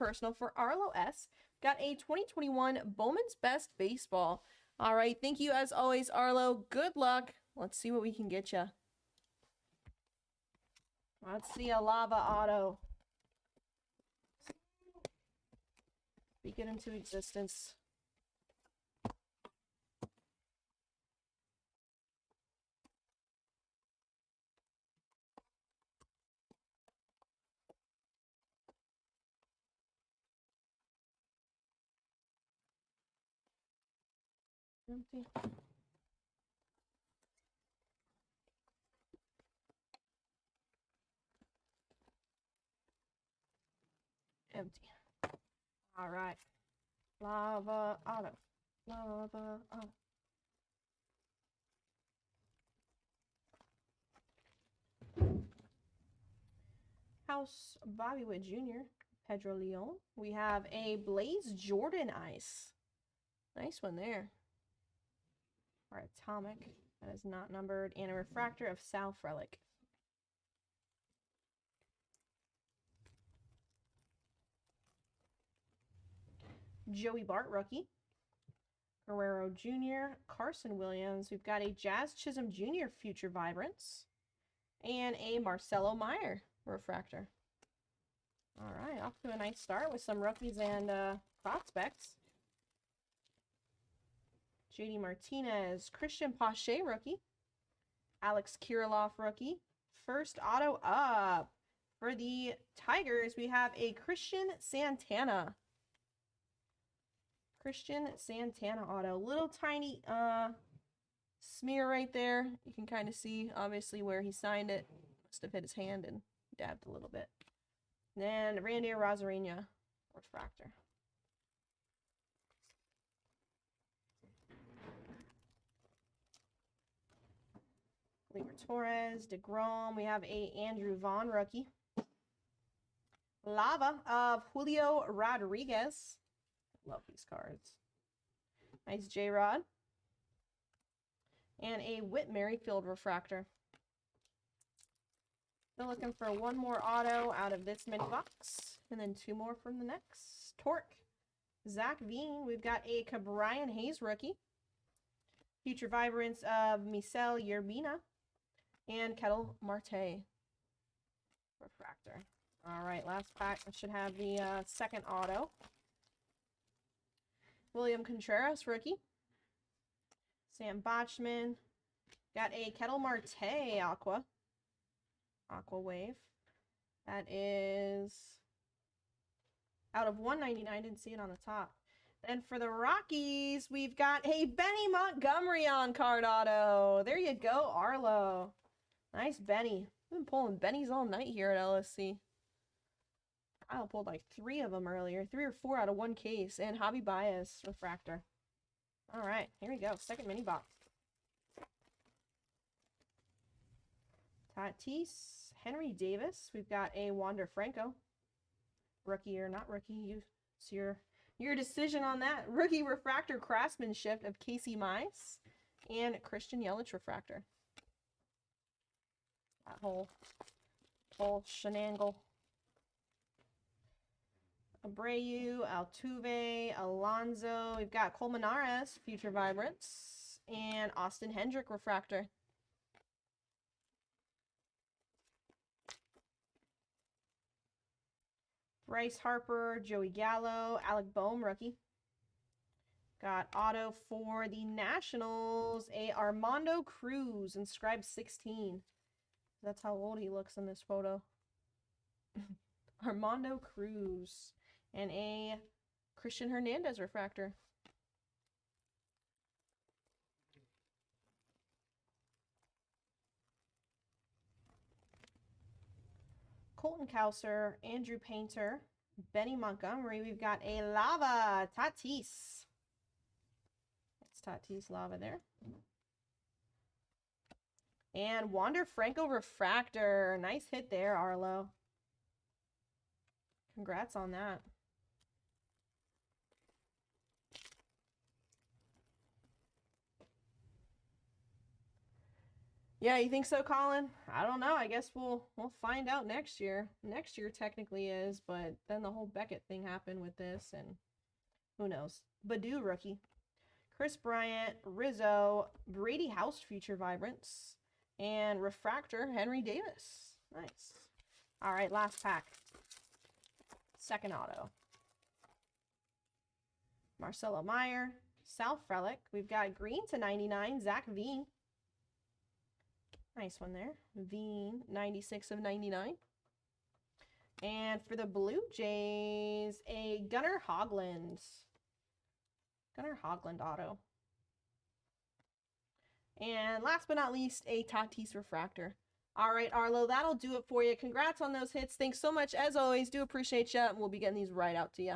personal for Arlo S. Got a 2021 Bowman's Best Baseball. All right, thank you as always, Arlo. Good luck. Let's see what we can get you. Let's see a lava auto. Speak it into existence. Empty. Empty. All right. Lava auto. Lava auto. House Bobby Witt Jr. Pedro Leon. We have a Blaze Jordan Ice. Nice one there. Or Atomic. That is not numbered. And a refractor of Sal Frelick. Joey Bart, rookie. Guerrero Jr., Carson Williams. We've got a Jazz Chisholm Jr. Future Vibrance. And a Marcelo Meyer refractor. All right, off to a nice start with some rookies and prospects. JD Martinez, Christian Pache, rookie. Alex Kirilloff, rookie. First auto up. For the Tigers, we have a Christian Santana. Christian Santana auto. Little tiny smear right there. You can kind of see, obviously, where he signed it. Must have hit his hand and dabbed a little bit. And then Randy Rosarina refractor. Gleyber Torres, DeGrom. We have a Andrew Vaughn rookie. Lava of Julio Rodriguez. Love these cards. Nice J-Rod. And a Whit Merrifield refractor. Still looking for one more auto out of this mini box. And then two more from the next. Torque. Zach Veen. We've got a Cabrian Hayes rookie. Future Vibrance of Michel Yerbina. And Kettle Marte refractor. All right, last pack. I should have the second auto. William Contreras, rookie. Sam Botchman. Got a Kettle Marte Aqua. Aqua Wave. That is out of 199. Didn't see it on the top. Then for the Rockies, we've got a Benny Montgomery on card auto. There you go, Arlo. Nice Benny. We've been pulling Bennies all night here at LSC. Kyle pulled like 3 of them earlier. 3 or 4 out of 1 case. And Javi Baez refractor. All right, here we go. Second mini box. Tatis, Henry Davis. We've got a Wander Franco. Rookie or not rookie. It's your decision on that. Rookie refractor craftsmanship of Casey Mize. And Christian Yelich refractor. That whole shenangle. Abreu, Altuve, Alonso. We've got Colmenares, Future Vibrance, and Austin Hendrick refractor. Bryce Harper, Joey Gallo, Alec Boehm, rookie. Got auto for the Nationals, a Armando Cruz, inscribed 16. That's how old he looks in this photo. Armando Cruz. And a Christian Hernandez refractor. Colton Cowser, Andrew Painter, Benny Montgomery. We've got a Lava Tatis. It's Tatis Lava there. And Wander Franco refractor. Nice hit there, Arlo. Congrats on that. Yeah, you think so, Colin? I don't know. I guess we'll find out next year. Next year technically is, but then the whole Beckett thing happened with this, and who knows? Badu rookie. Chris Bryant, Rizzo, Brady House Future Vibrance, and Refractor Henry Davis. Nice. All right, last pack. Second auto. Marcelo Meyer, Sal Frelick. We've got green to 99, Zach Veen. Nice one there. Veen, 96 of 99. And for the Blue Jays, a Gunnar Hoglund. Gunnar Hoglund auto. And last but not least, a Tatis Refractor. All right, Arlo, that'll do it for you. Congrats on those hits. Thanks so much, as always. Do appreciate you. We'll be getting these right out to you.